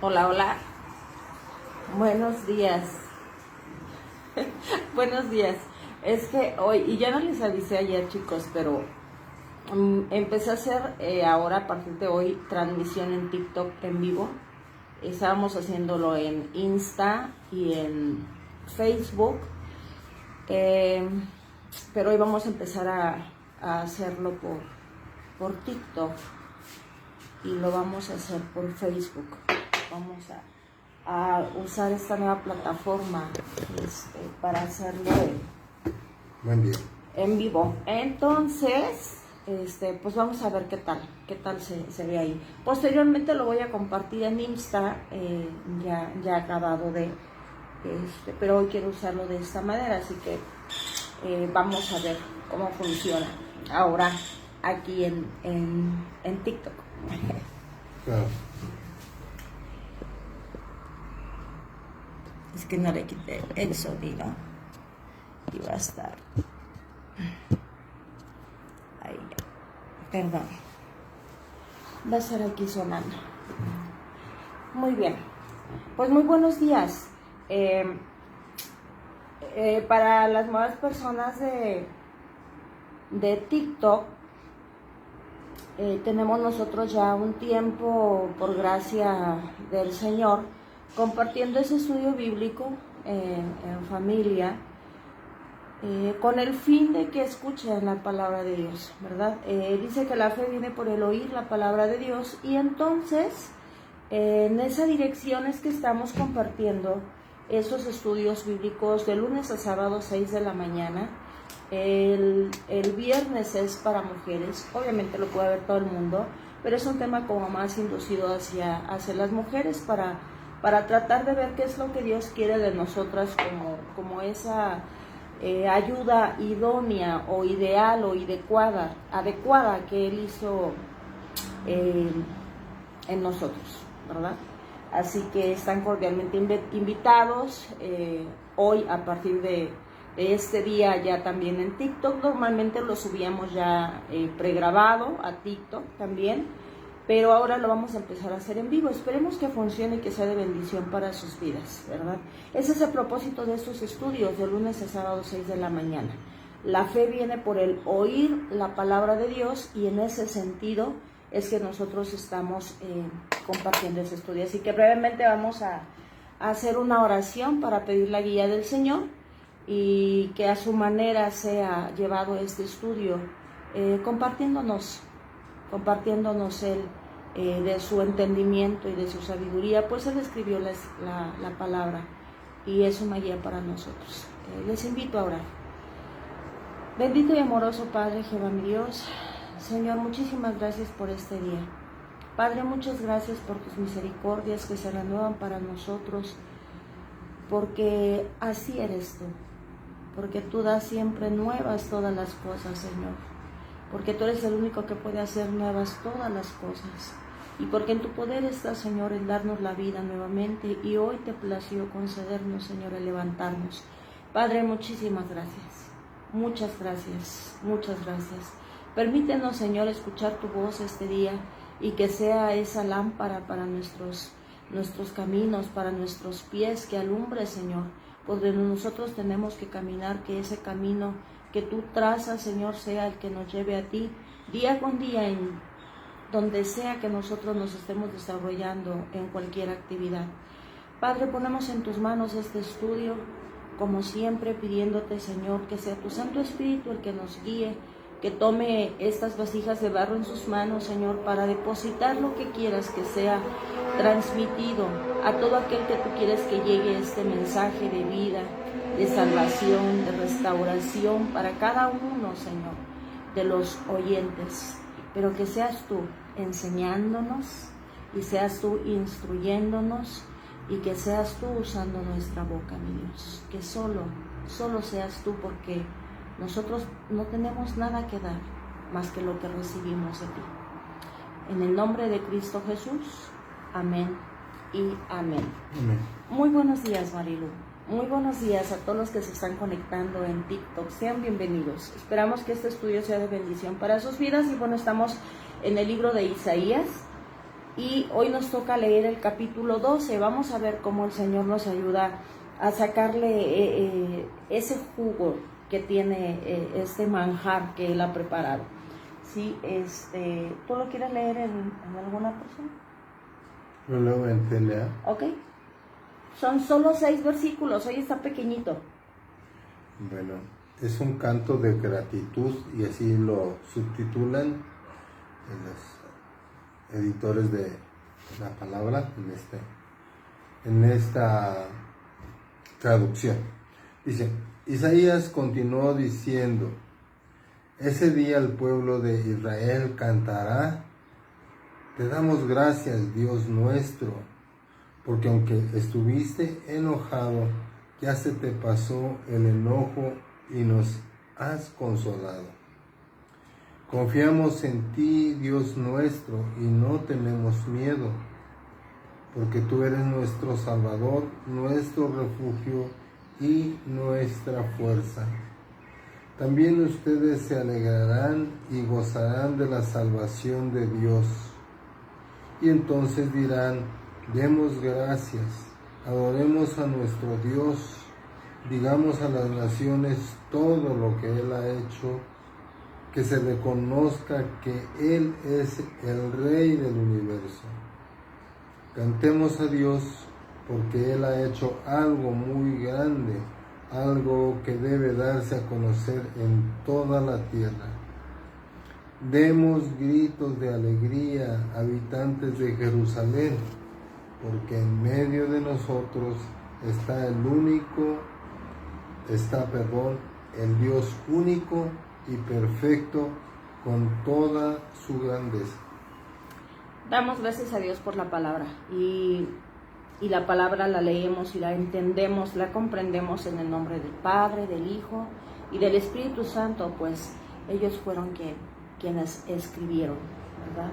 Hola, hola. Buenos días. Buenos días. Es que hoy, y ya no les avisé ayer, chicos, pero empecé a hacer ahora, a partir de hoy, transmisión en TikTok en vivo. Estábamos haciéndolo en Insta y en Facebook. Pero hoy vamos a empezar a hacerlo por TikTok y lo vamos a hacer por Facebook. Vamos a usar esta nueva plataforma para hacerlo Buen día. en vivo. Entonces, pues vamos a ver qué tal se ve ahí. Posteriormente lo voy a compartir en Insta, ya acabado de, pero hoy quiero usarlo de esta manera, así que vamos a ver cómo funciona ahora aquí en TikTok. Claro. Es que no le quité el sonido y va a estar ahí, perdón, va a estar aquí sonando. Muy bien, pues muy buenos días. Para las nuevas personas de TikTok, tenemos nosotros ya un tiempo, por gracia del Señor, compartiendo ese estudio bíblico en familia, con el fin de que escuchen la palabra de Dios, ¿verdad? Dice que la fe viene por el oír la palabra de Dios, y entonces en esa dirección es que estamos compartiendo esos estudios bíblicos de lunes a sábado, 6 de la mañana. El viernes es para mujeres, obviamente lo puede ver todo el mundo, pero es un tema como más inducido hacia las mujeres para tratar de ver qué es lo que Dios quiere de nosotras como esa ayuda idónea o ideal o adecuada que Él hizo en nosotros, ¿verdad? Así que están cordialmente invitados. Hoy, a partir de este día, ya también en TikTok. Normalmente lo subíamos ya pregrabado a TikTok también, pero ahora lo vamos a empezar a hacer en vivo. Esperemos que funcione y que sea de bendición para sus vidas, ¿verdad? Ese es el propósito de estos estudios, de lunes a sábado, 6 de la mañana. La fe viene por el oír la palabra de Dios, y en ese sentido es que nosotros estamos compartiendo ese estudio. Así que brevemente vamos a hacer una oración para pedir la guía del Señor, y que a su manera sea llevado este estudio, compartiéndonos Él de su entendimiento y de su sabiduría, pues Él escribió la palabra y es una guía para nosotros. Les invito a orar. Bendito y amoroso Padre, Jehová mi Dios, Señor, muchísimas gracias por este día. Padre, muchas gracias por tus misericordias que se renuevan para nosotros, porque así eres tú, porque tú das siempre nuevas todas las cosas, Señor, porque tú eres el único que puede hacer nuevas todas las cosas, y porque en tu poder está, Señor, el darnos la vida nuevamente, y hoy te plació concedernos, Señor, el levantarnos. Padre, muchísimas gracias, muchas gracias, muchas gracias. Permítenos, Señor, escuchar tu voz este día, y que sea esa lámpara para nuestros caminos, para nuestros pies, que alumbre, Señor, por donde nosotros tenemos que caminar, que ese camino que tú trazas, Señor, sea el que nos lleve a ti día con día, en donde sea que nosotros nos estemos desarrollando en cualquier actividad. Padre, ponemos en tus manos este estudio, como siempre, pidiéndote, Señor, que sea tu Santo Espíritu el que nos guíe, que tome estas vasijas de barro en sus manos, Señor, para depositar lo que quieras que sea transmitido a todo aquel que tú quieres que llegue este mensaje de vida, de salvación, de restauración para cada uno, Señor, de los oyentes. Pero que seas tú enseñándonos, y seas tú instruyéndonos, y que seas tú usando nuestra boca, mi Dios. Que solo seas tú, porque nosotros no tenemos nada que dar más que lo que recibimos de ti. En el nombre de Cristo Jesús, amén y amén. Amén. Muy buenos días, Marilu. Muy buenos días a todos los que se están conectando en TikTok. Sean bienvenidos. Esperamos que este estudio sea de bendición para sus vidas. Y bueno, estamos en el libro de Isaías. y hoy nos toca leer el capítulo 12. Vamos a ver cómo el Señor nos ayuda a sacarle ese jugo que tiene este manjar que Él ha preparado. Sí, ¿tú lo quieres leer en alguna persona? Lo leo en TLA. Ok. Son solo 6 versículos, hoy está pequeñito. Bueno, es un canto de gratitud y así lo subtitulan en los editores de la palabra en esta traducción. Dice, Isaías continuó diciendo, ese día el pueblo de Israel cantará, te damos gracias, Dios nuestro, porque aunque estuviste enojado, ya se te pasó el enojo y nos has consolado. Confiamos en ti, Dios nuestro, y no tenemos miedo, porque tú eres nuestro Salvador, nuestro refugio y nuestra fuerza. También ustedes se alegrarán y gozarán de la salvación de Dios. Y entonces dirán, demos gracias, adoremos a nuestro Dios, digamos a las naciones todo lo que Él ha hecho, que se reconozca que Él es el Rey del universo. Cantemos a Dios porque Él ha hecho algo muy grande, algo que debe darse a conocer en toda la tierra. Demos gritos de alegría, habitantes de Jerusalén, porque en medio de nosotros está el Dios único y perfecto con toda su grandeza. Damos gracias a Dios por la palabra y la palabra la leemos y la entendemos, la comprendemos en el nombre del Padre, del Hijo y del Espíritu Santo, pues ellos fueron quienes escribieron, ¿verdad?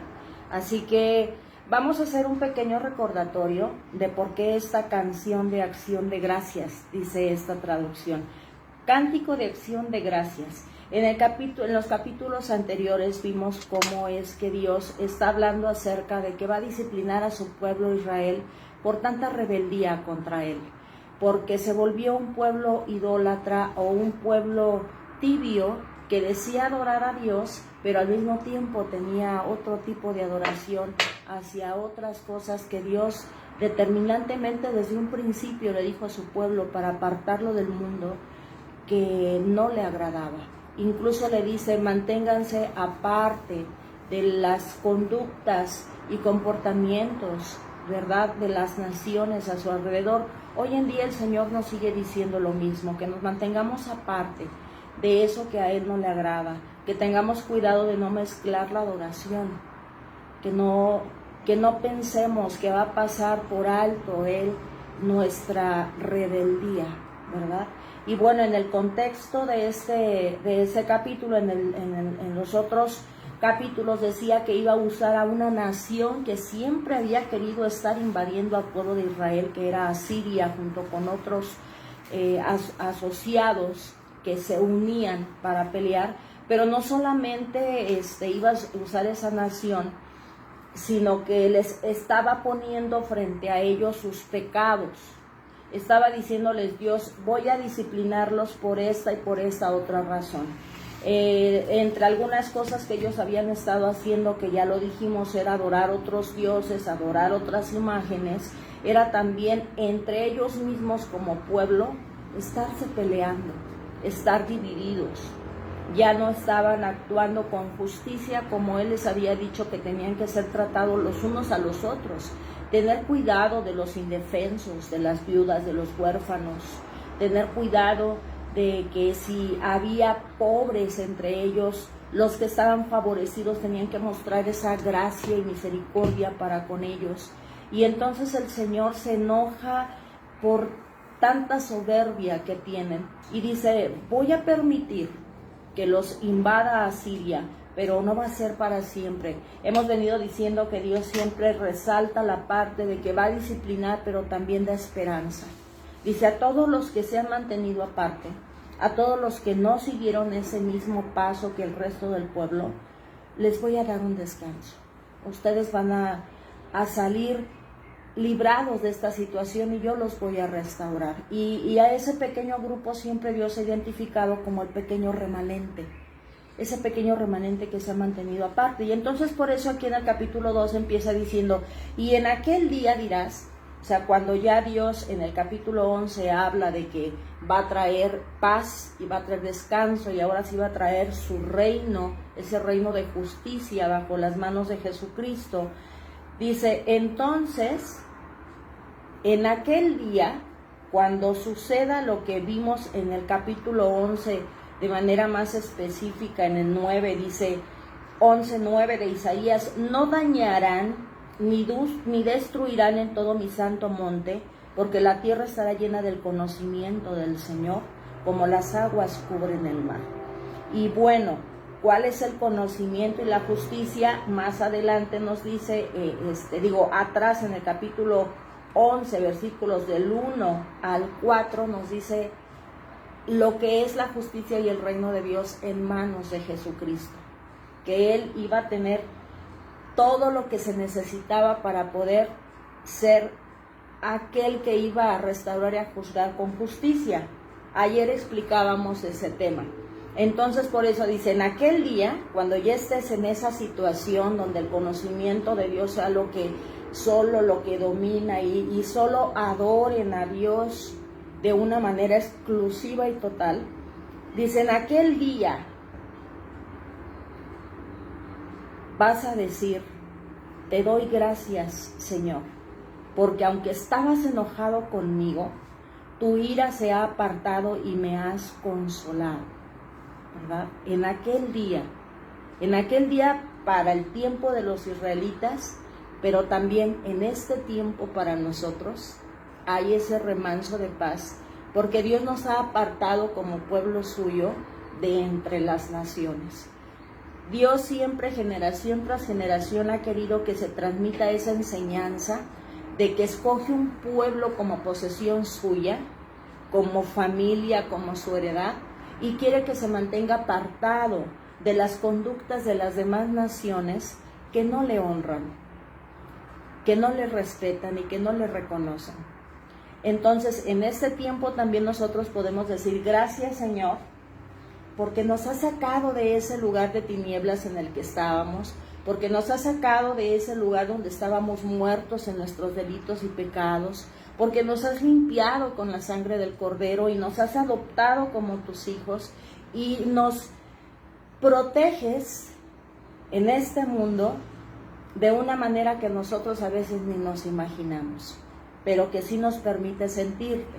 Así que vamos a hacer un pequeño recordatorio de por qué esta canción de acción de gracias, dice esta traducción. Cántico de acción de gracias. En los capítulos anteriores vimos cómo es que Dios está hablando acerca de que va a disciplinar a su pueblo Israel por tanta rebeldía contra Él, porque se volvió un pueblo idólatra o un pueblo tibio que decía adorar a Dios, pero al mismo tiempo tenía otro tipo de adoración hacia otras cosas que Dios determinantemente desde un principio le dijo a su pueblo para apartarlo del mundo, que no le agradaba. Incluso le dice, manténganse aparte de las conductas y comportamientos, ¿verdad?, de las naciones a su alrededor. Hoy en día el Señor nos sigue diciendo lo mismo, que nos mantengamos aparte de eso que a Él no le agrada, que tengamos cuidado de no mezclar la adoración, que no pensemos que va a pasar por alto Él nuestra rebeldía, ¿verdad? Y bueno, en el contexto de ese capítulo, en los otros capítulos decía que iba a usar a una nación que siempre había querido estar invadiendo al pueblo de Israel, que era Asiria, junto con otros asociados que se unían para pelear, pero no solamente iba a usar esa nación, sino que les estaba poniendo frente a ellos sus pecados. Estaba diciéndoles Dios, voy a disciplinarlos por esta y por esta otra razón. Entre algunas cosas que ellos habían estado haciendo, que ya lo dijimos, era adorar otros dioses, adorar otras imágenes, era también entre ellos mismos como pueblo estarse peleando, estar divididos. Ya no estaban actuando con justicia como Él les había dicho que tenían que ser tratados los unos a los otros. Tener cuidado de los indefensos, de las viudas, de los huérfanos. Tener cuidado de que si había pobres entre ellos, los que estaban favorecidos tenían que mostrar esa gracia y misericordia para con ellos. Y entonces el Señor se enoja por tanta soberbia que tienen y dice, voy a permitir que los invada a Siria, pero no va a ser para siempre. Hemos venido diciendo que Dios siempre resalta la parte de que va a disciplinar, pero también da esperanza. Dice, a todos los que se han mantenido aparte, a todos los que no siguieron ese mismo paso que el resto del pueblo, les voy a dar un descanso. Ustedes van a a salir librados de esta situación y yo los voy a restaurar. Y a ese pequeño grupo siempre Dios ha identificado como el pequeño remanente, ese pequeño remanente que se ha mantenido aparte. Y entonces por eso aquí en el capítulo 2 empieza diciendo, y en aquel día dirás, o sea, cuando ya Dios en el capítulo 11 habla de que va a traer paz y va a traer descanso y ahora sí va a traer su reino, ese reino de justicia bajo las manos de Jesucristo, dice, entonces, en aquel día, cuando suceda lo que vimos en el capítulo 11 de manera más específica, en el 9, dice 11:9 de Isaías, no dañarán ni destruirán en todo mi santo monte, porque la tierra estará llena del conocimiento del Señor, como las aguas cubren el mar. Y bueno, ¿cuál es el conocimiento y la justicia? Más adelante nos dice, atrás en el capítulo 11, versículos del 1 al 4, nos dice lo que es la justicia y el reino de Dios en manos de Jesucristo, que Él iba a tener todo lo que se necesitaba para poder ser aquel que iba a restaurar y a juzgar con justicia. Ayer explicábamos ese tema. Entonces por eso dice, en aquel día, cuando ya estés en esa situación donde el conocimiento de Dios sea solo lo que domina y solo adoren a Dios de una manera exclusiva y total, dice, en aquel día vas a decir, te doy gracias, Señor, porque aunque estabas enojado conmigo, tu ira se ha apartado y me has consolado, ¿verdad? En aquel día para el tiempo de los israelitas, pero también en este tiempo para nosotros, hay ese remanso de paz, porque Dios nos ha apartado como pueblo suyo de entre las naciones. Dios siempre, generación tras generación, ha querido que se transmita esa enseñanza de que escoge un pueblo como posesión suya, como familia, como su heredad, y quiere que se mantenga apartado de las conductas de las demás naciones que no le honran, que no le respetan y que no le reconocen. Entonces, en este tiempo también nosotros podemos decir, gracias, Señor, porque nos ha sacado de ese lugar de tinieblas en el que estábamos, porque nos ha sacado de ese lugar donde estábamos muertos en nuestros delitos y pecados, porque nos has limpiado con la sangre del Cordero y nos has adoptado como tus hijos y nos proteges en este mundo de una manera que nosotros a veces ni nos imaginamos, pero que sí nos permite sentirte.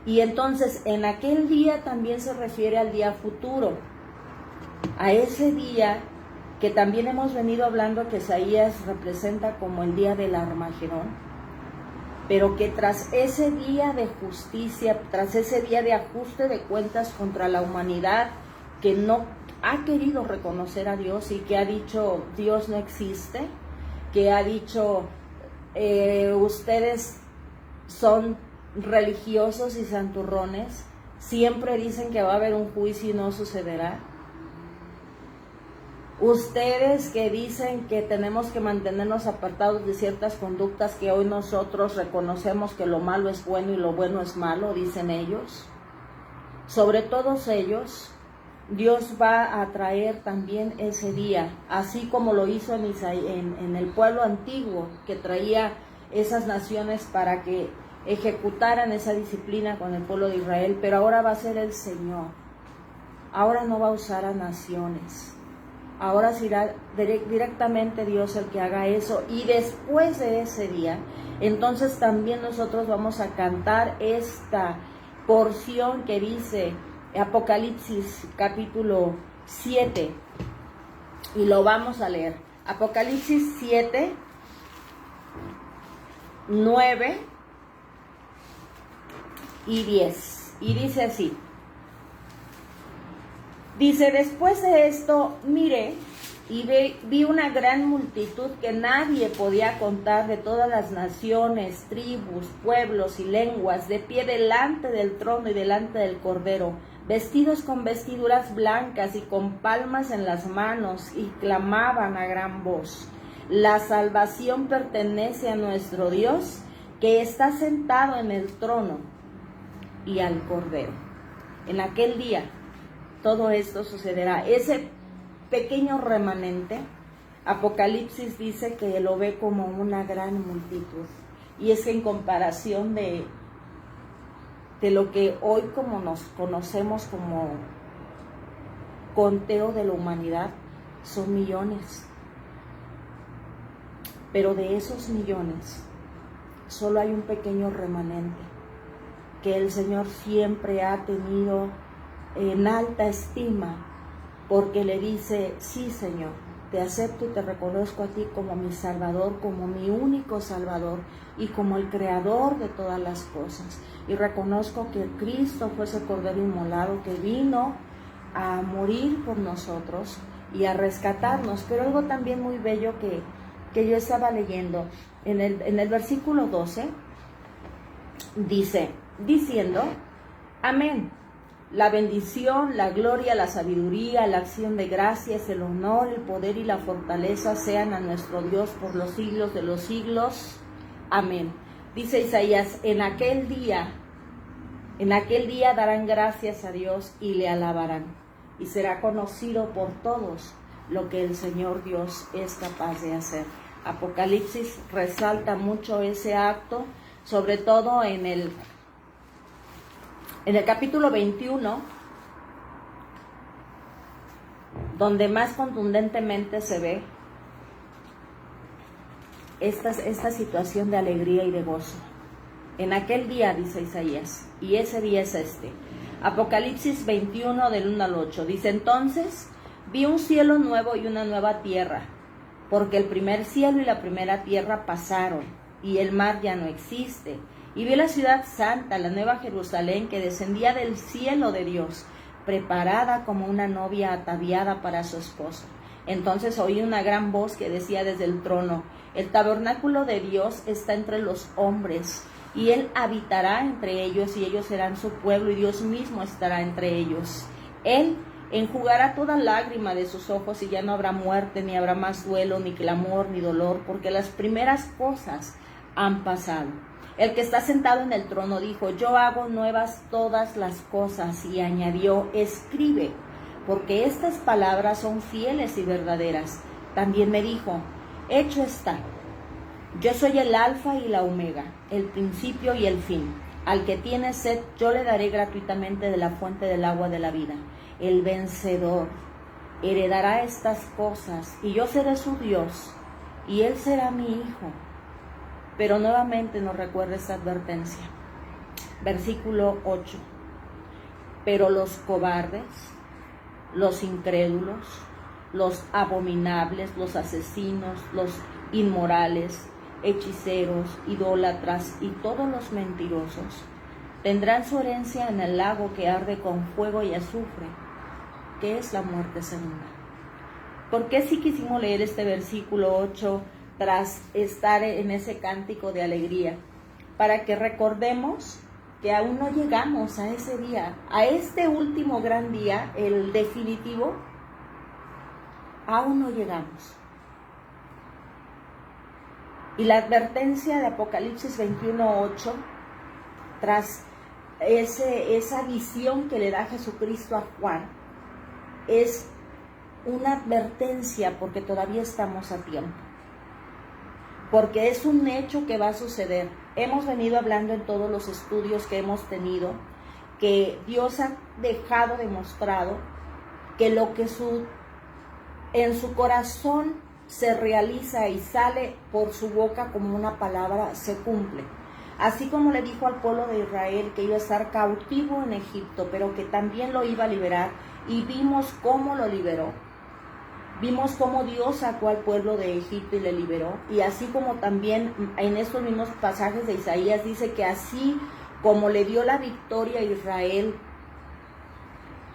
Y entonces en aquel día también se refiere al día futuro, a ese día que también hemos venido hablando que Isaías representa como el día del Armagedón, pero que tras ese día de justicia, tras ese día de ajuste de cuentas contra la humanidad que no ha querido reconocer a Dios y que ha dicho Dios no existe, que ha dicho ustedes son religiosos y santurrones, siempre dicen que va a haber un juicio y no sucederá. Ustedes que dicen que tenemos que mantenernos apartados de ciertas conductas que hoy nosotros reconocemos que lo malo es bueno y lo bueno es malo, dicen ellos. Sobre todos ellos, Dios va a traer también ese día, así como lo hizo en el pueblo antiguo, que traía esas naciones para que ejecutaran esa disciplina con el pueblo de Israel, pero ahora va a ser el Señor. Ahora no va a usar a naciones. Ahora será directamente Dios el que haga eso. Y después de ese día, entonces también nosotros vamos a cantar esta porción que dice Apocalipsis capítulo 7. Y lo vamos a leer. Apocalipsis 7, 9 y 10. Y dice así. Dice, después de esto miré y vi una gran multitud que nadie podía contar, de todas las naciones, tribus, pueblos y lenguas, de pie delante del trono y delante del Cordero, vestidos con vestiduras blancas y con palmas en las manos, y clamaban a gran voz: La salvación pertenece a nuestro Dios, que está sentado en el trono, y al Cordero. En aquel día todo esto sucederá. Ese pequeño remanente, Apocalipsis dice que lo ve como una gran multitud. Y es que en comparación de lo que hoy como nos conocemos como conteo de la humanidad, son millones. Pero de esos millones, solo hay un pequeño remanente que el Señor siempre ha tenido en alta estima, porque le dice: sí, Señor, te acepto y te reconozco a ti como mi Salvador, como mi único Salvador y como el Creador de todas las cosas. Y reconozco que Cristo fue ese Cordero inmolado que vino a morir por nosotros y a rescatarnos. Pero algo también muy bello que yo estaba leyendo en el versículo 12, dice, diciendo: amén. La bendición, la gloria, la sabiduría, la acción de gracias, el honor, el poder y la fortaleza sean a nuestro Dios por los siglos de los siglos. Amén. Dice Isaías: en aquel día darán gracias a Dios y le alabarán, y será conocido por todos lo que el Señor Dios es capaz de hacer. Apocalipsis resalta mucho ese acto, sobre todo en el capítulo 21, donde más contundentemente se ve esta situación de alegría y de gozo. En aquel día, dice Isaías, y ese día es este. Apocalipsis 21, del 1 al 8, dice: entonces vi un cielo nuevo y una nueva tierra, porque el primer cielo y la primera tierra pasaron, y el mar ya no existe. Y vi la ciudad santa, la nueva Jerusalén, que descendía del cielo de Dios, preparada como una novia ataviada para su esposo. Entonces oí una gran voz que decía desde el trono: el tabernáculo de Dios está entre los hombres, y Él habitará entre ellos, y ellos serán su pueblo, y Dios mismo estará entre ellos. Él enjugará toda lágrima de sus ojos, y ya no habrá muerte, ni habrá más duelo, ni clamor, ni dolor, porque las primeras cosas han pasado. El que está sentado en el trono dijo: yo hago nuevas todas las cosas, y añadió: escribe, porque estas palabras son fieles y verdaderas. También me dijo: hecho está. Yo soy el alfa y la omega, el principio y el fin. Al que tiene sed, yo le daré gratuitamente de la fuente del agua de la vida. El vencedor heredará estas cosas, y yo seré su Dios, y él será mi hijo. Pero nuevamente nos recuerda esta advertencia. Versículo 8. Pero los cobardes, los incrédulos, los abominables, los asesinos, los inmorales, hechiceros, idólatras y todos los mentirosos tendrán su herencia en el lago que arde con fuego y azufre, que es la muerte segunda. ¿Por qué sí quisimos leer este versículo 8 tras estar en ese cántico de alegría? Para que recordemos que aún no llegamos a ese día, a este último gran día, el definitivo. Aún no llegamos. Y la advertencia de Apocalipsis 21:8, tras esa visión que le da Jesucristo a Juan, es una advertencia porque todavía estamos a tiempo. Porque es un hecho que va a suceder. Hemos venido hablando en todos los estudios que hemos tenido que Dios ha dejado demostrado que lo que en su corazón se realiza y sale por su boca como una palabra, se cumple. Así como le dijo al pueblo de Israel que iba a estar cautivo en Egipto, pero que también lo iba a liberar, y vimos cómo lo liberó. Vimos cómo Dios sacó al pueblo de Egipto y le liberó. Y así como también en estos mismos pasajes de Isaías dice que así como le dio la victoria a Israel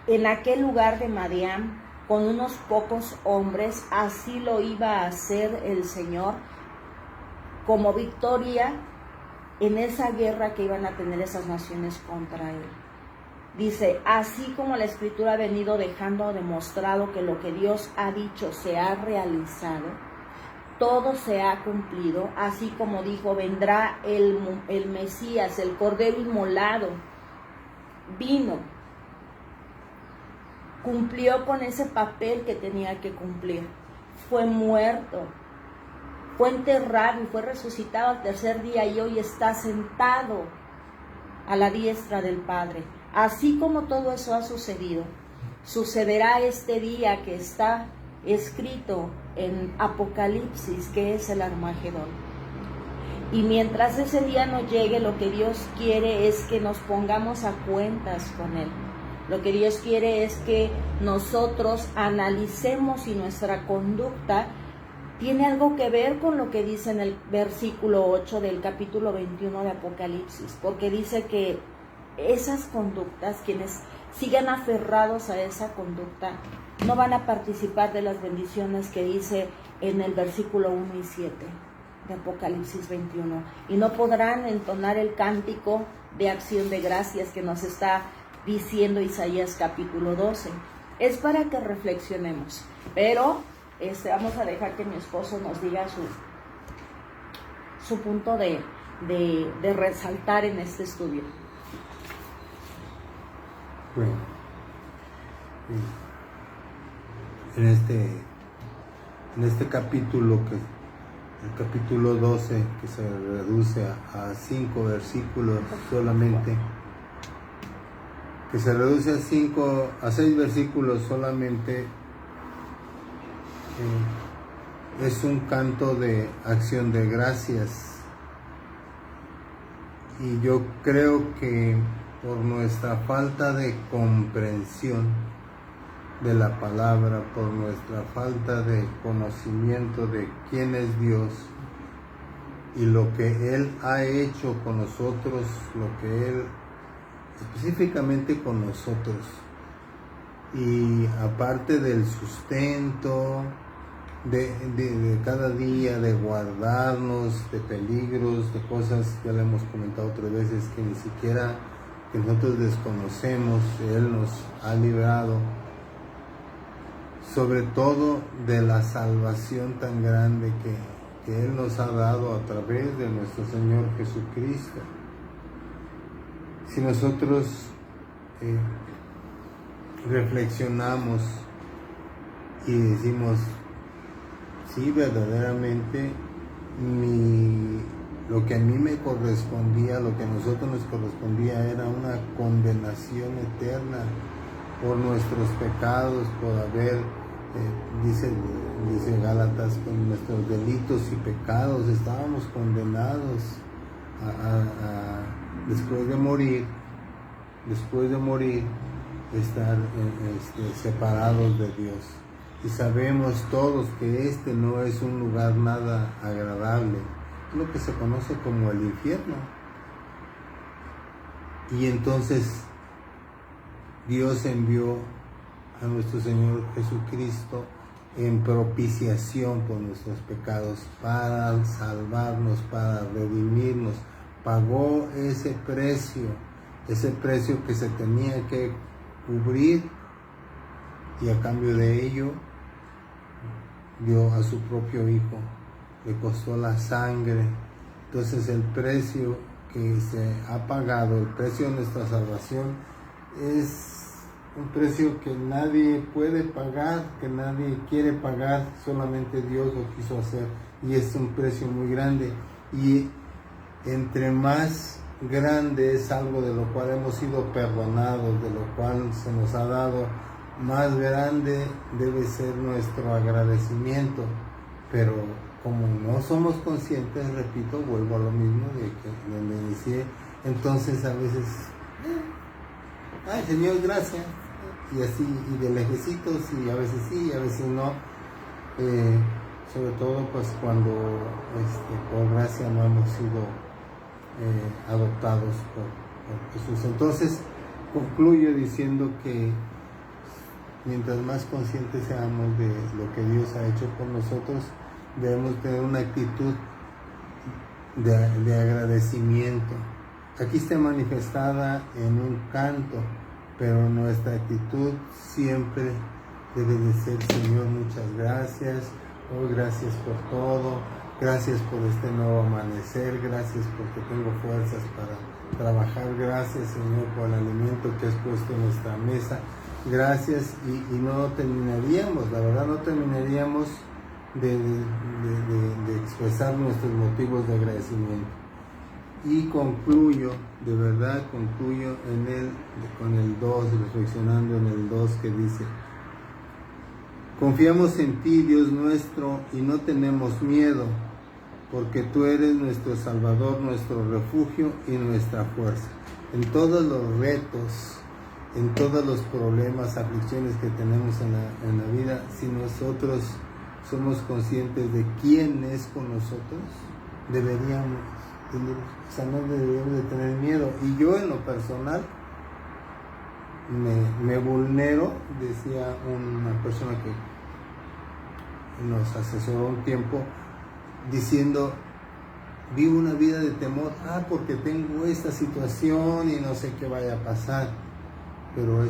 en aquel lugar de Madián, con unos pocos hombres, así lo iba a hacer el Señor como victoria en esa guerra que iban a tener esas naciones contra Él. Dice, así como la Escritura ha venido dejando demostrado que lo que Dios ha dicho se ha realizado, todo se ha cumplido, así como dijo, vendrá el Mesías, el Cordero inmolado, vino, cumplió con ese papel que tenía que cumplir, fue muerto, fue enterrado y fue resucitado al tercer día y hoy está sentado a la diestra del Padre. Así como todo eso ha sucedido, sucederá este día que está escrito en Apocalipsis, que es el Armagedón. Y mientras ese día no llegue, lo que Dios quiere es que nos pongamos a cuentas con Él. Lo que Dios quiere es que nosotros analicemos si nuestra conducta tiene algo que ver con lo que dice en el versículo 8 del capítulo 21 de Apocalipsis, porque dice que esas conductas, quienes sigan aferrados a esa conducta, no van a participar de las bendiciones que dice en el versículo 1 y 7 de Apocalipsis 21, y no podrán entonar el cántico de acción de gracias que nos está diciendo Isaías capítulo 12. Es para que reflexionemos, pero vamos a dejar que mi esposo nos diga su punto de resaltar en este estudio. Bueno, en este capítulo, el capítulo 12, que se reduce a 5 versículos solamente, que se reduce a 6 versículos solamente, es un canto de acción de gracias. Y yo creo que por nuestra falta de comprensión de la palabra, por nuestra falta de conocimiento de quién es Dios y lo que Él ha hecho con nosotros, lo que Él específicamente con nosotros, y aparte del sustento de cada día, de guardarnos de peligros, de cosas, ya le hemos comentado otras veces, que ni siquiera que nosotros desconocemos, Él nos ha librado, sobre todo de la salvación tan grande que Él nos ha dado a través de nuestro Señor Jesucristo. Si nosotros reflexionamos y decimos, sí, verdaderamente lo que a mí me correspondía, lo que a nosotros nos correspondía era una condenación eterna por nuestros pecados, por haber, dice Gálatas, con nuestros delitos y pecados, estábamos condenados después de morir, estar separados de Dios. Y sabemos todos que este no es un lugar nada agradable, es lo que se conoce como el infierno. Y entonces Dios envió a nuestro Señor Jesucristo en propiciación por nuestros pecados, para salvarnos, para redimirnos. Pagó ese precio que se tenía que cubrir, y a cambio de ello dio a su propio Hijo, le costó la sangre. Entonces el precio que se ha pagado, el precio de nuestra salvación, es un precio que nadie puede pagar, que nadie quiere pagar, solamente Dios lo quiso hacer, y es un precio muy grande. Y entre más grande es algo de lo cual hemos sido perdonados, de lo cual se nos ha dado, más grande debe ser nuestro agradecimiento. Pero como no somos conscientes, repito, vuelvo a lo mismo de que me inicié, entonces a veces, ay Señor, gracias, y así, y de lejecitos, y a veces sí, a veces no, sobre todo pues cuando por gracia no hemos sido adoptados por Jesús. Entonces concluyo diciendo que mientras más conscientes seamos de lo que Dios ha hecho por nosotros, debemos tener una actitud de agradecimiento. Aquí está manifestada en un canto, pero nuestra actitud siempre debe de ser: Señor, muchas gracias Hoy gracias por todo, gracias por este nuevo amanecer, gracias porque tengo fuerzas para trabajar, gracias Señor por el alimento que has puesto en nuestra mesa, gracias y no terminaríamos, la verdad no terminaríamos de expresar nuestros motivos de agradecimiento. Y concluyo, de verdad concluyo con el 2, reflexionando en el 2 que dice: confiamos en ti, Dios nuestro, y no tenemos miedo, porque tú eres nuestro Salvador, nuestro refugio y nuestra fuerza. En todos los retos, en todos los problemas, aflicciones que tenemos en la vida, si nosotros somos conscientes de quién es con nosotros, no deberíamos de tener miedo. Y yo en lo personal me vulnero, decía una persona que nos asesoró un tiempo, diciendo: vivo una vida de temor, porque tengo esta situación y no sé qué vaya a pasar, pero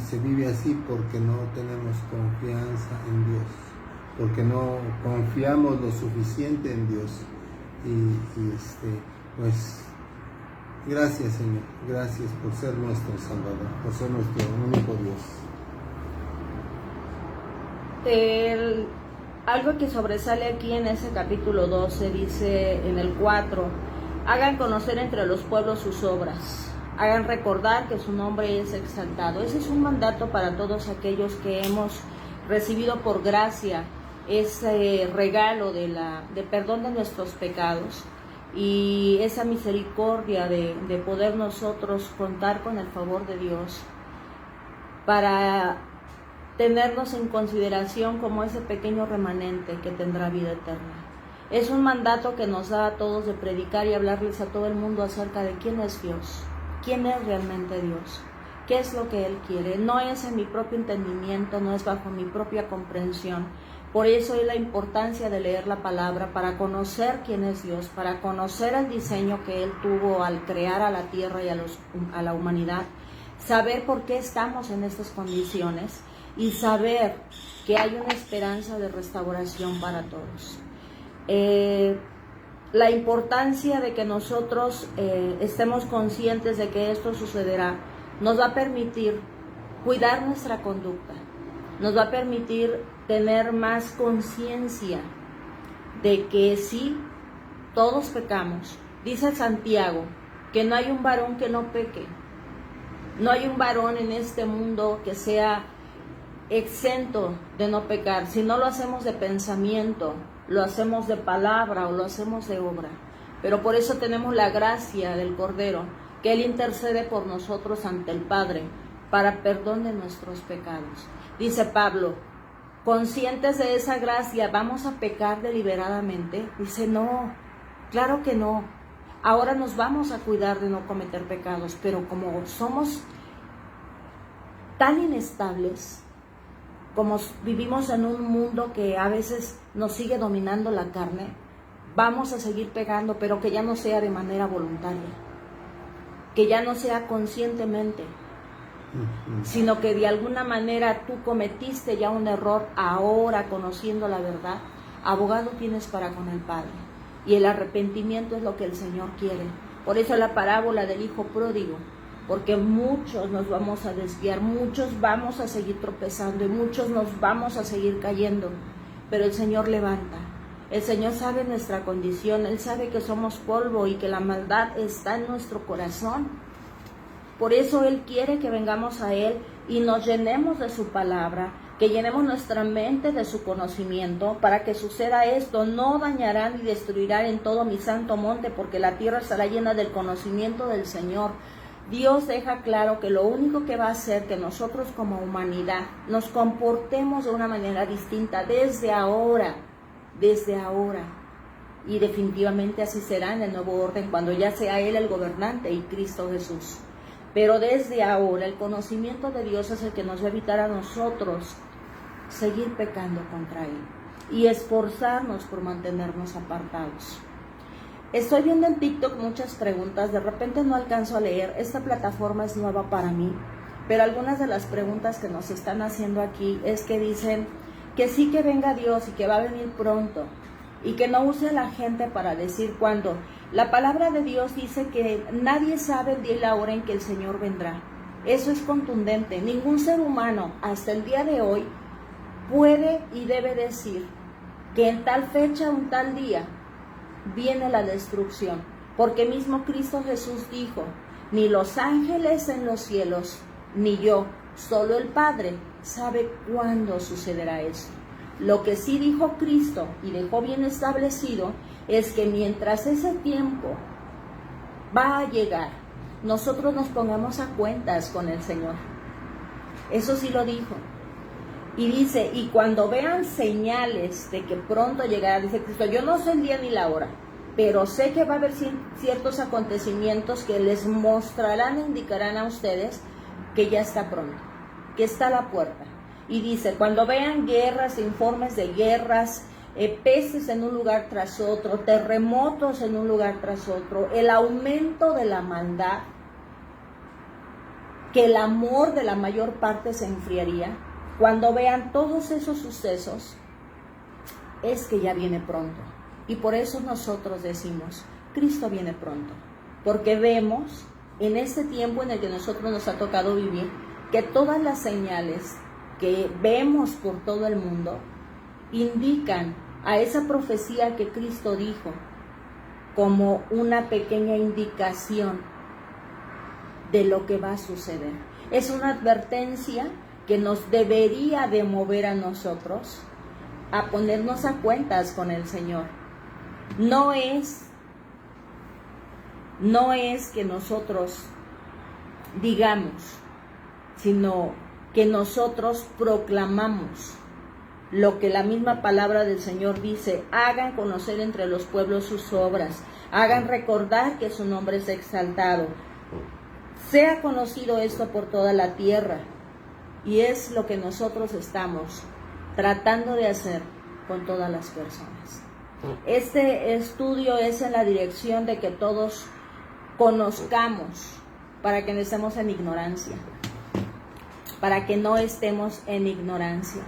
se vive así porque no tenemos confianza en Dios, porque no confiamos lo suficiente en Dios. Pues gracias Señor, gracias por ser nuestro Salvador, por ser nuestro único Dios. Algo que sobresale aquí en ese capítulo 12, dice en el 4: hagan conocer entre los pueblos sus obras, hagan recordar que su nombre es exaltado. Ese es un mandato para todos aquellos que hemos recibido por gracia ese regalo de perdón de nuestros pecados y esa misericordia de poder nosotros contar con el favor de Dios para tenernos en consideración como ese pequeño remanente que tendrá vida eterna. Es un mandato que nos da a todos de predicar y hablarles a todo el mundo acerca de quién es Dios, quién es realmente Dios, qué es lo que Él quiere. No es en mi propio entendimiento, no es bajo mi propia comprensión. Por eso es la importancia de leer la palabra, para conocer quién es Dios, para conocer el diseño que Él tuvo al crear a la tierra y a la humanidad, saber por qué estamos en estas condiciones y saber que hay una esperanza de restauración para todos. La importancia de que nosotros estemos conscientes de que esto sucederá nos va a permitir cuidar nuestra conducta, nos va a permitir tener más conciencia de que sí, todos pecamos. Dice Santiago que no hay un varón que no peque, no hay un varón en este mundo que sea exento de no pecar. Si no lo hacemos de pensamiento, lo hacemos de palabra o lo hacemos de obra. Pero por eso tenemos la gracia del Cordero, que Él intercede por nosotros ante el Padre para perdón de nuestros pecados. Dice Pablo: conscientes de esa gracia, ¿vamos a pecar deliberadamente? Dice: no, claro que no. Ahora nos vamos a cuidar de no cometer pecados, pero como somos tan inestables, como vivimos en un mundo que a veces nos sigue dominando la carne, vamos a seguir pecando, pero que ya no sea de manera voluntaria, que ya no sea conscientemente, sino que de alguna manera tú cometiste ya un error. Ahora, conociendo la verdad, abogado tienes para con el Padre, y el arrepentimiento es lo que el Señor quiere. Por eso la parábola del hijo pródigo, porque muchos nos vamos a desviar, muchos vamos a seguir tropezando y muchos nos vamos a seguir cayendo, pero el Señor levanta. El Señor sabe nuestra condición, Él sabe que somos polvo y que la maldad está en nuestro corazón. Por eso Él quiere que vengamos a Él y nos llenemos de su palabra, que llenemos nuestra mente de su conocimiento. Para que suceda esto, no dañarán ni destruirán en todo mi santo monte, porque la tierra estará llena del conocimiento del Señor. Dios deja claro que lo único que va a hacer que nosotros como humanidad nos comportemos de una manera distinta desde ahora. Y definitivamente así será en el nuevo orden, cuando ya sea Él el gobernante y Cristo Jesús. Pero desde ahora el conocimiento de Dios es el que nos va a evitar a nosotros seguir pecando contra Él y esforzarnos por mantenernos apartados. Estoy viendo en TikTok muchas preguntas, de repente no alcanzo a leer, esta plataforma es nueva para mí, pero algunas de las preguntas que nos están haciendo aquí es que dicen que sí que venga Dios y que va a venir pronto, y que no use a la gente para decir cuándo. La palabra de Dios dice que nadie sabe el día y la hora en que el Señor vendrá. Eso es contundente. Ningún ser humano hasta el día de hoy puede y debe decir que en tal fecha o en tal día viene la destrucción, porque mismo Cristo Jesús dijo: ni los ángeles en los cielos, ni yo, solo el Padre sabe cuándo sucederá eso. Lo que sí dijo Cristo y dejó bien establecido es que mientras ese tiempo va a llegar, nosotros nos pongamos a cuentas con el Señor. Eso sí lo dijo. Y dice, y cuando vean señales de que pronto llegará, dice Cristo, yo no sé el día ni la hora, pero sé que va a haber ciertos acontecimientos que les mostrarán e indicarán a ustedes que ya está pronto, que está a la puerta. Y dice, cuando vean guerras, informes de guerras, pestes en un lugar tras otro, terremotos en un lugar tras otro, el aumento de la maldad, que el amor de la mayor parte se enfriaría. Cuando vean todos esos sucesos, es que ya viene pronto. Y por eso nosotros decimos, Cristo viene pronto. Porque vemos en este tiempo en el que nosotros nos ha tocado vivir, que todas las señales que vemos por todo el mundo indican a esa profecía que Cristo dijo como una pequeña indicación de lo que va a suceder. Es una advertencia que nos debería de mover a nosotros a ponernos a cuentas con el Señor. No es que nosotros digamos, sino que nosotros proclamamos lo que la misma palabra del Señor dice: hagan conocer entre los pueblos sus obras, hagan recordar que su nombre es exaltado, sea conocido esto por toda la tierra. Y es lo que nosotros estamos tratando de hacer con todas las personas. Este estudio es en la dirección de que todos conozcamos, para que no estemos en ignorancia, para que no estemos en ignorancia.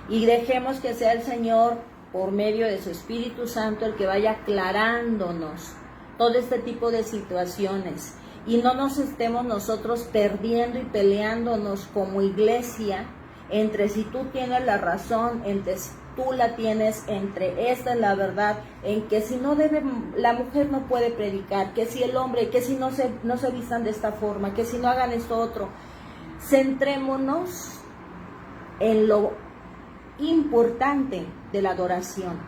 Y dejemos que sea el Señor, por medio de su Espíritu Santo, el que vaya aclarándonos todo este tipo de situaciones. Y no nos estemos nosotros perdiendo y peleándonos como iglesia entre si tú tienes la razón, entre si tú la tienes, entre esta es la verdad, en que si no debe, la mujer no puede predicar, que si el hombre, que si no se vistan de esta forma, que si no hagan esto otro. Centrémonos en lo importante de la adoración,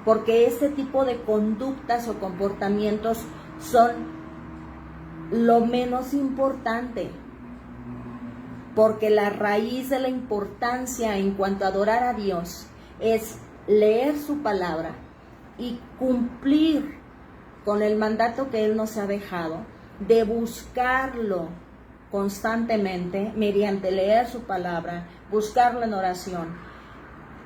porque este tipo de conductas o comportamientos son lo menos importante, porque la raíz de la importancia en cuanto a adorar a Dios es leer su palabra y cumplir con el mandato que Él nos ha dejado, de buscarlo constantemente mediante leer su palabra, buscarlo en oración,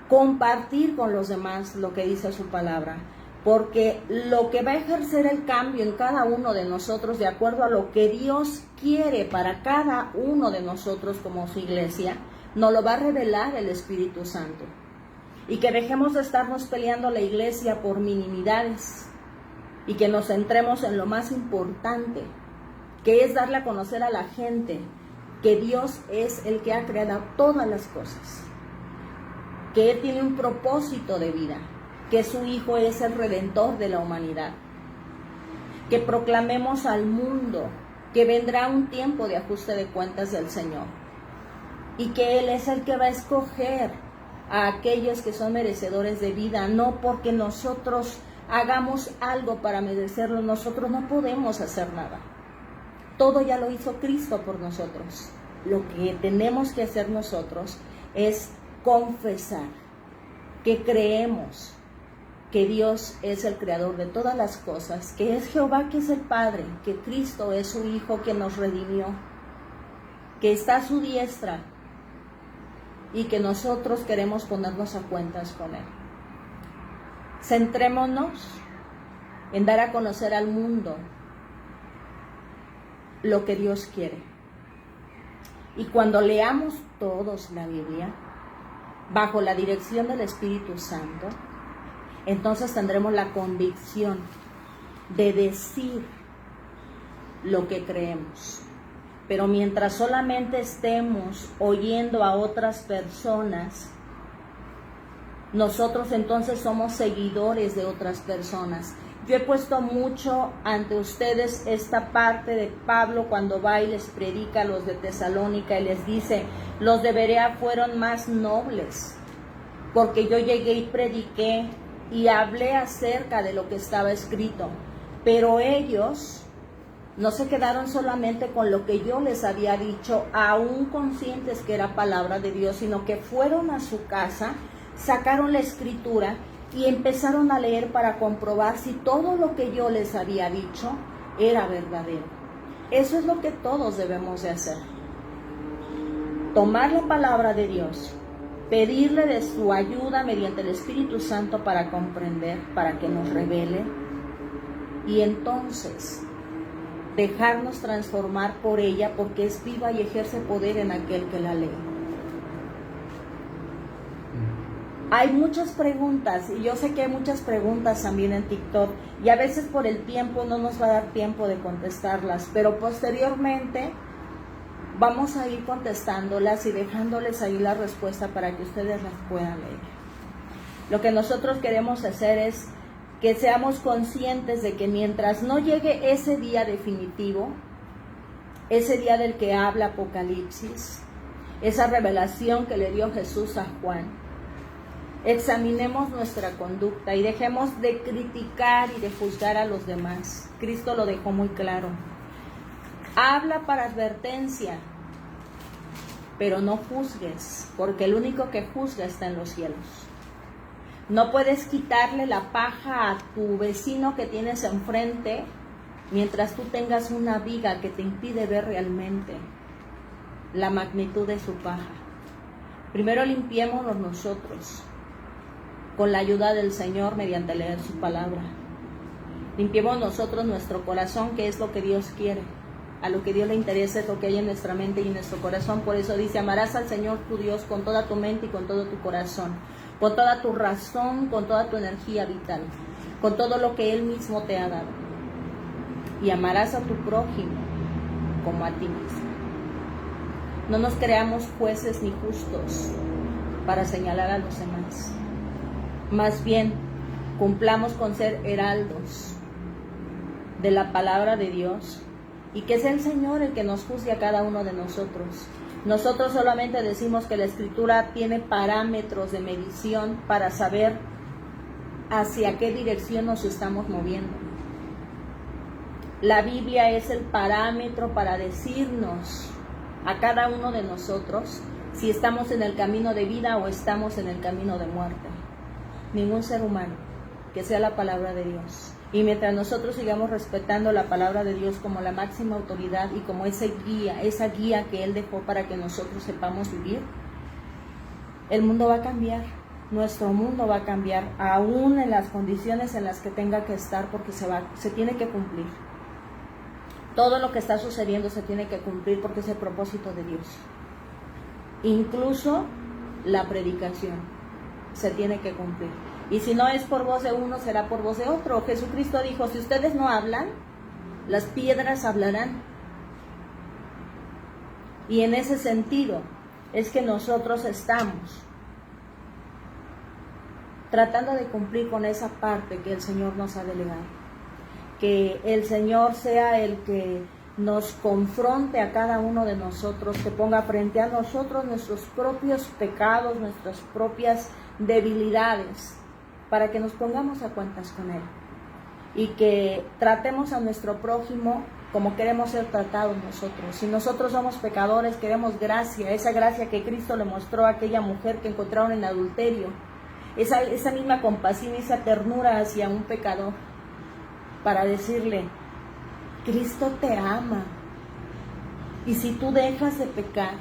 compartir con los demás lo que dice su palabra, porque lo que va a ejercer el cambio en cada uno de nosotros, de acuerdo a lo que Dios quiere para cada uno de nosotros como su iglesia, nos lo va a revelar el Espíritu Santo. Y que dejemos de estarnos peleando la iglesia por minimidades y que nos centremos en lo más importante, que es darle a conocer a la gente que Dios es el que ha creado todas las cosas, que Él tiene un propósito de vida, que su Hijo es el Redentor de la humanidad, que proclamemos al mundo que vendrá un tiempo de ajuste de cuentas del Señor y que Él es el que va a escoger a aquellos que son merecedores de vida, no porque nosotros hagamos algo para merecerlo. Nosotros no podemos hacer nada. Todo ya lo hizo Cristo por nosotros. Lo que tenemos que hacer nosotros es confesar que creemos que Dios es el creador de todas las cosas, que es Jehová, que es el Padre, que Cristo es su Hijo que nos redimió, que está a su diestra y que nosotros queremos ponernos a cuentas con Él. Centrémonos en dar a conocer al mundo lo que Dios quiere. Y cuando leamos todos la Biblia, bajo la dirección del Espíritu Santo, entonces tendremos la convicción de decir lo que creemos. Pero mientras solamente estemos oyendo a otras personas, nosotros entonces somos seguidores de otras personas. Yo he puesto mucho ante ustedes esta parte de Pablo cuando va y les predica a los de Tesalónica y les dice: los de Berea fueron más nobles, porque yo llegué y prediqué y hablé acerca de lo que estaba escrito, pero ellos no se quedaron solamente con lo que yo les había dicho, aún conscientes que era palabra de Dios, sino que fueron a su casa, sacaron la escritura y empezaron a leer para comprobar si todo lo que yo les había dicho era verdadero. Eso es lo que todos debemos de hacer. Tomar la palabra de Dios, pedirle de su ayuda mediante el Espíritu Santo para comprender, para que nos revele, y entonces dejarnos transformar por ella, porque es viva y ejerce poder en aquel que la lee. Hay muchas preguntas, y yo sé que hay muchas preguntas también en TikTok, y a veces por el tiempo no nos va a dar tiempo de contestarlas, pero posteriormente vamos a ir contestándolas y dejándoles ahí la respuesta para que ustedes las puedan leer. Lo que nosotros queremos hacer es que seamos conscientes de que mientras no llegue ese día definitivo, ese día del que habla Apocalipsis, esa revelación que le dio Jesús a Juan, examinemos nuestra conducta y dejemos de criticar y de juzgar a los demás. Cristo lo dejó muy claro. Habla para advertencia, pero no juzgues, porque el único que juzga está en los cielos. No puedes quitarle la paja a tu vecino que tienes enfrente mientras tú tengas una viga que te impide ver realmente la magnitud de su paja. Primero limpiémonos nosotros con la ayuda del Señor mediante leer su palabra. Limpiemos nosotros nuestro corazón, que es lo que Dios quiere. A lo que Dios le interesa es lo que hay en nuestra mente y en nuestro corazón. Por eso dice: amarás al Señor tu Dios con toda tu mente y con todo tu corazón, con toda tu razón, con toda tu energía vital, con todo lo que Él mismo te ha dado. Y amarás a tu prójimo como a ti mismo. No nos creamos jueces ni justos para señalar a los demás. Más bien, cumplamos con ser heraldos de la palabra de Dios, y que es el Señor el que nos juzgue a cada uno de nosotros. Nosotros solamente decimos que la Escritura tiene parámetros de medición para saber hacia qué dirección nos estamos moviendo. La Biblia es el parámetro para decirnos a cada uno de nosotros si estamos en el camino de vida o estamos en el camino de muerte. Ningún ser humano, que sea la palabra de Dios. Y mientras nosotros sigamos respetando la palabra de Dios como la máxima autoridad y como esa guía que Él dejó para que nosotros sepamos vivir, el mundo va a cambiar, nuestro mundo va a cambiar, aún en las condiciones en las que tenga que estar, porque se tiene que cumplir. Todo lo que está sucediendo se tiene que cumplir porque es el propósito de Dios. Incluso la predicación se tiene que cumplir. Y si no es por voz de uno, será por voz de otro. Jesucristo dijo: si ustedes no hablan, las piedras hablarán. Y en ese sentido es que nosotros estamos tratando de cumplir con esa parte que el Señor nos ha delegado. Que el Señor sea el que nos confronte a cada uno de nosotros, que ponga frente a nosotros nuestros propios pecados, nuestras propias debilidades, para que nos pongamos a cuentas con Él y que tratemos a nuestro prójimo como queremos ser tratados nosotros. Si nosotros somos pecadores, queremos gracia, esa gracia que Cristo le mostró a aquella mujer que encontraron en adulterio, esa misma compasión y esa ternura hacia un pecador, para decirle: Cristo te ama, y si tú dejas de pecar,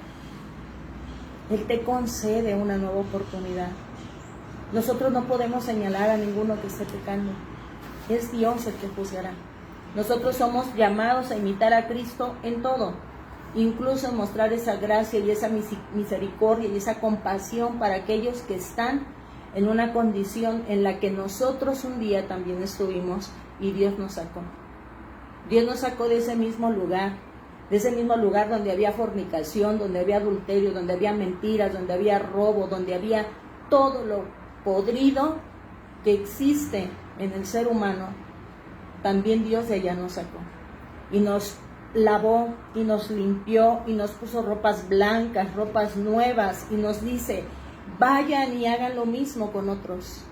Él te concede una nueva oportunidad. Nosotros no podemos señalar a ninguno que esté pecando. Es Dios el que juzgará. Nosotros somos llamados a imitar a Cristo en todo. incluso mostrar esa gracia y esa misericordia y esa compasión para aquellos que están en una condición en la que nosotros un día también estuvimos y Dios nos sacó. Dios nos sacó de ese mismo lugar donde había fornicación, donde había adulterio, donde había mentiras, donde había robo, donde había todo lo podrido que existe en el ser humano. También Dios de allá nos sacó y nos lavó y nos limpió y nos puso ropas blancas, ropas nuevas, y nos dice: vayan y hagan lo mismo con otros.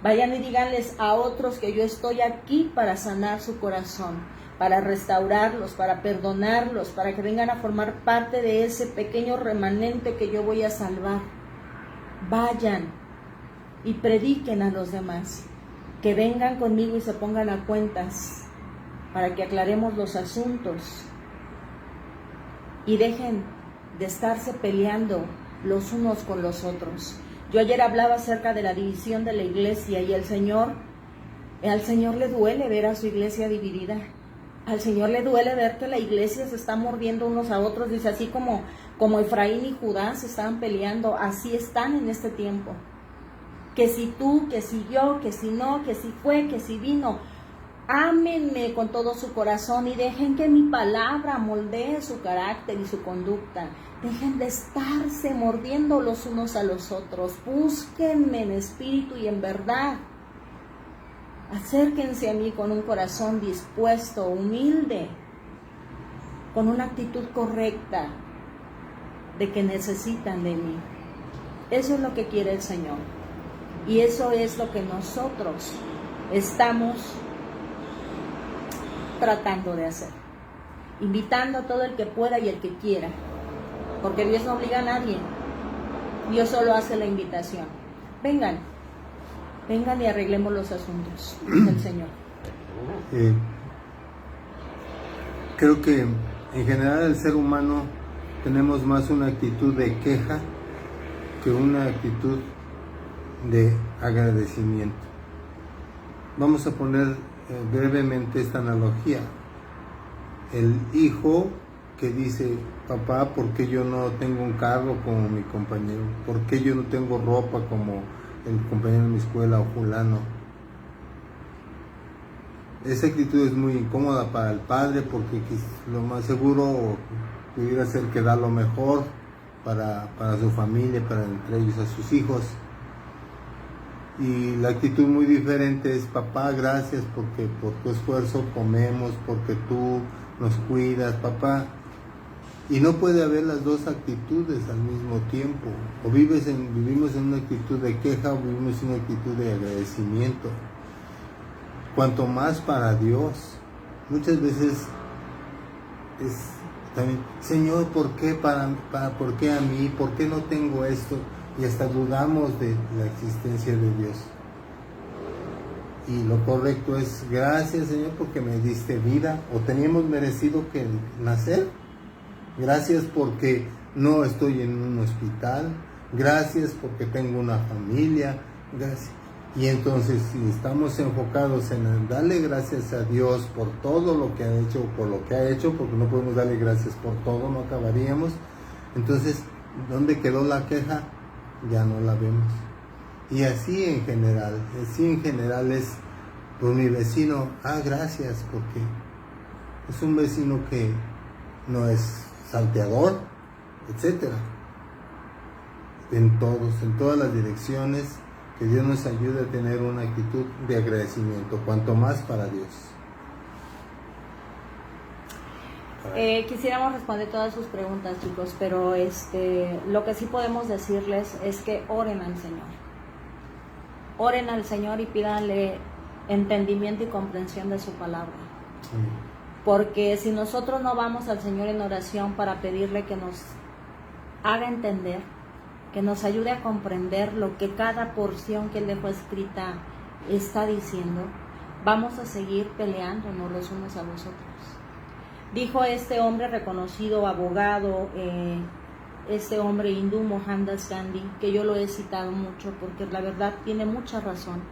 Vayan y díganles a otros que yo estoy aquí para sanar su corazón, para restaurarlos, para perdonarlos, para que vengan a formar parte de ese pequeño remanente que yo voy a salvar. Vayan y prediquen a los demás, que vengan conmigo y se pongan a cuentas para que aclaremos los asuntos y dejen de estarse peleando los unos con los otros. Yo ayer hablaba acerca de la división de la iglesia y al Señor le duele ver a su iglesia dividida. Al Señor le duele ver que la iglesia se está mordiendo unos a otros. Dice, así como Efraín y Judá se estaban peleando, así están en este tiempo. Que si tú, que si yo, que si no, que si fue, que si vino. Ámenme con todo su corazón y dejen que mi palabra moldee su carácter y su conducta. Dejen de estarse mordiendo los unos a los otros. Búsquenme en espíritu y en verdad. Acérquense a mí con un corazón dispuesto, humilde, con una actitud correcta de que necesitan de mí. Eso es lo que quiere el Señor. Y eso es lo que nosotros estamos tratando de hacer. Invitando a todo el que pueda y el que quiera. Porque Dios no obliga a nadie. Dios solo hace la invitación. Vengan y arreglemos los asuntos del Señor. Creo que en general el ser humano tenemos más una actitud de queja que una actitud de agradecimiento. Vamos a poner brevemente esta analogía. El hijo que dice: papá, ¿por qué yo no tengo un carro como mi compañero? ¿Por qué yo no tengo ropa como el compañero de mi escuela o fulano? Esa actitud es muy incómoda para el padre, porque lo más seguro pudiera ser que da lo mejor para su familia, para entre ellos a sus hijos. Y la actitud muy diferente es: papá, gracias porque por tu esfuerzo comemos, porque tú nos cuidas, papá. Y no puede haber las dos actitudes al mismo tiempo. O vivimos en una actitud de queja, o vivimos en una actitud de agradecimiento. Cuanto más para Dios. Muchas veces es también: Señor, ¿por qué por qué a mí? ¿Por qué no tengo esto? Y hasta dudamos de la existencia de Dios. Y lo correcto es: gracias, Señor, porque me diste vida, o teníamos merecido que nacer. Gracias porque no estoy en un hospital. Gracias porque tengo una familia. Gracias. Y entonces, si estamos enfocados en darle gracias a Dios por todo lo que ha hecho, por lo que ha hecho, porque no podemos darle gracias por todo, no acabaríamos. Entonces, ¿dónde quedó la queja? Ya no la vemos. Y así en general es: por mi vecino, gracias, porque es un vecino que no es salteador, etcétera. En todas las direcciones, que Dios nos ayude a tener una actitud de agradecimiento, cuanto más para Dios. Quisiéramos responder todas sus preguntas, chicos, pero lo que sí podemos decirles es que oren al Señor. Oren al Señor y pídanle entendimiento y comprensión de su palabra. Porque si nosotros no vamos al Señor en oración para pedirle que nos haga entender, que nos ayude a comprender lo que cada porción que Él dejó escrita está diciendo, vamos a seguir peleándonos los unos a los otros. Dijo este hombre reconocido, abogado, este hombre hindú, Mohandas Gandhi, que yo lo he citado mucho porque la verdad tiene mucha razón.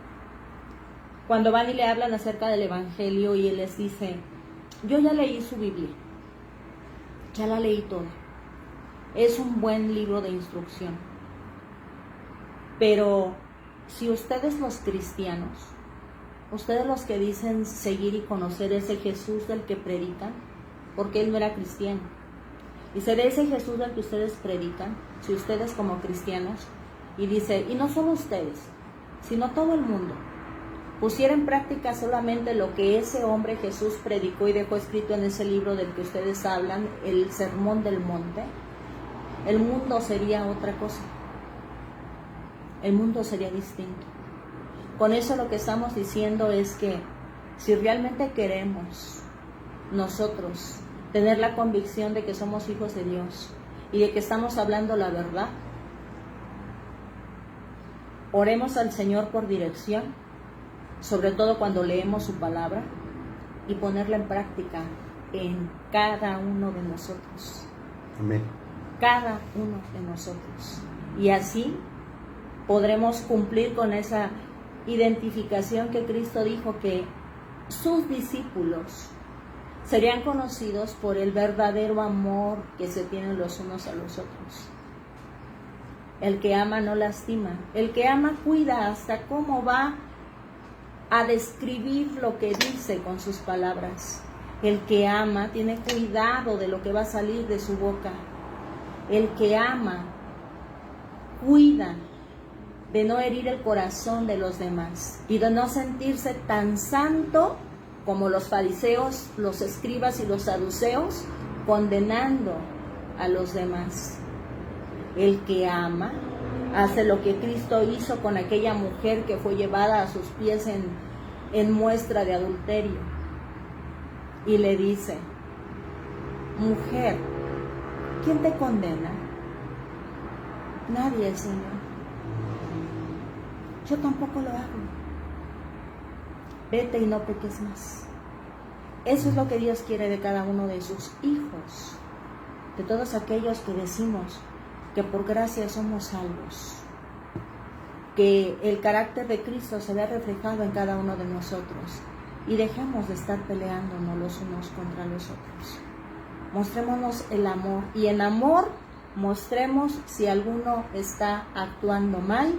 Cuando van y le hablan acerca del Evangelio y él les dice: yo ya leí su Biblia, Ya la leí toda. Es un buen libro de instrucción. Pero si ustedes los cristianos, ustedes los que dicen seguir y conocer ese Jesús del que predican, porque él no era cristiano, y será ese Jesús del que ustedes predican, si ustedes como cristianos, y dice, y no solo ustedes, sino todo el mundo, pusiera en práctica solamente lo que ese hombre Jesús predicó y dejó escrito en ese libro del que ustedes hablan, el Sermón del Monte, el mundo sería otra cosa. El mundo sería distinto. Con eso lo que estamos diciendo es que si realmente queremos nosotros tener la convicción de que somos hijos de Dios y de que estamos hablando la verdad, oremos al Señor por dirección, sobre todo cuando leemos su palabra, y ponerla en práctica en cada uno de nosotros. Amén. Cada uno de nosotros. Y así podremos cumplir con esa identificación que Cristo dijo, que sus discípulos serían conocidos por el verdadero amor que se tienen los unos a los otros. El que ama no lastima, el que ama cuida hasta cómo va a describir lo que dice con sus palabras. El que ama tiene cuidado de lo que va a salir de su boca. El que ama cuida de no herir el corazón de los demás y de no sentirse tan santo como los fariseos, los escribas y los saduceos, condenando a los demás. El que ama hace lo que Cristo hizo con aquella mujer que fue llevada a sus pies en muestra de adulterio, y le dice: mujer, ¿quién te condena? Nadie, Señor. Yo tampoco lo hago. Vete y no peques más. Eso es lo que Dios quiere de cada uno de sus hijos, de todos aquellos que decimos que por gracia somos salvos, que el carácter de Cristo se vea reflejado en cada uno de nosotros, y dejemos de estar peleándonos los unos contra los otros. Mostrémonos el amor, y en amor mostremos si alguno está actuando mal,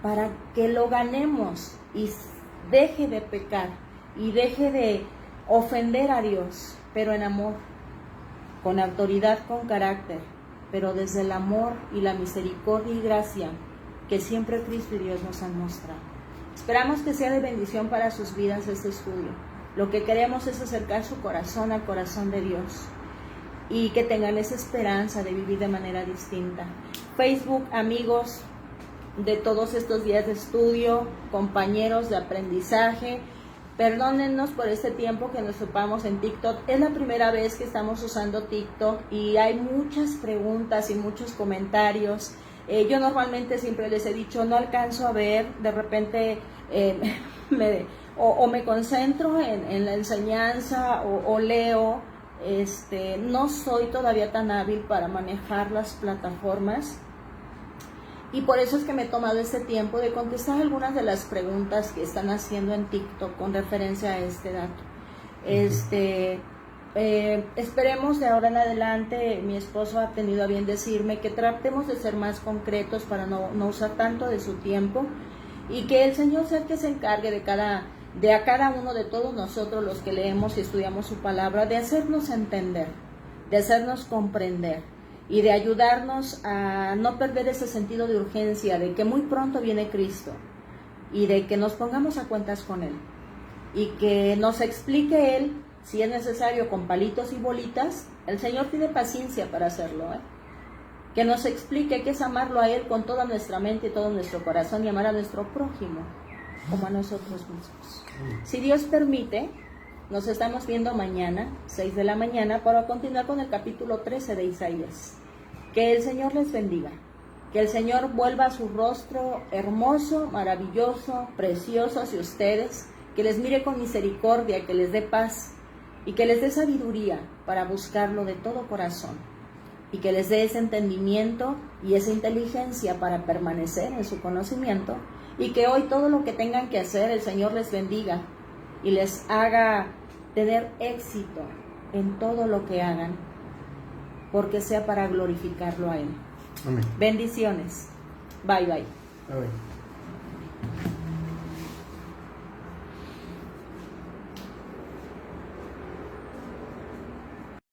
para que lo ganemos y deje de pecar y deje de ofender a Dios, pero en amor, con autoridad, con carácter, pero desde el amor y la misericordia y gracia que siempre Cristo y Dios nos han mostrado. Esperamos que sea de bendición para sus vidas este estudio. Lo que queremos es acercar su corazón al corazón de Dios, y que tengan esa esperanza de vivir de manera distinta. Facebook, amigos de todos estos días de estudio, compañeros de aprendizaje, perdónennos por este tiempo que nos topamos en TikTok. Es la primera vez que estamos usando TikTok y hay muchas preguntas y muchos comentarios. Yo normalmente siempre les he dicho, no alcanzo a ver, de repente me concentro en la enseñanza o leo. No soy todavía tan hábil para manejar las plataformas, y por eso es que me he tomado este tiempo de contestar algunas de las preguntas que están haciendo en TikTok con referencia a este dato. Esperemos de ahora en adelante, mi esposo ha tenido a bien decirme que tratemos de ser más concretos para no usar tanto de su tiempo, y que el Señor sea el que se encargue de a cada uno de todos nosotros, los que leemos y estudiamos su palabra, de hacernos entender, de hacernos comprender, y de ayudarnos a no perder ese sentido de urgencia, de que muy pronto viene Cristo, y de que nos pongamos a cuentas con Él, y que nos explique Él, si es necesario con palitos y bolitas. El Señor tiene paciencia para hacerlo, que nos explique qué es amarlo a Él con toda nuestra mente y todo nuestro corazón, y amar a nuestro prójimo como a nosotros mismos. Si Dios permite, nos estamos viendo mañana, 6 de la mañana, para continuar con el capítulo 13 de Isaías. Que el Señor les bendiga, que el Señor vuelva su rostro hermoso, maravilloso, precioso hacia ustedes, que les mire con misericordia, que les dé paz y que les dé sabiduría para buscarlo de todo corazón, y que les dé ese entendimiento y esa inteligencia para permanecer en su conocimiento, y que hoy todo lo que tengan que hacer, el Señor les bendiga y les haga tener éxito en todo lo que hagan, porque sea para glorificarlo a Él. Amén. Bendiciones. Bye, bye. Amén.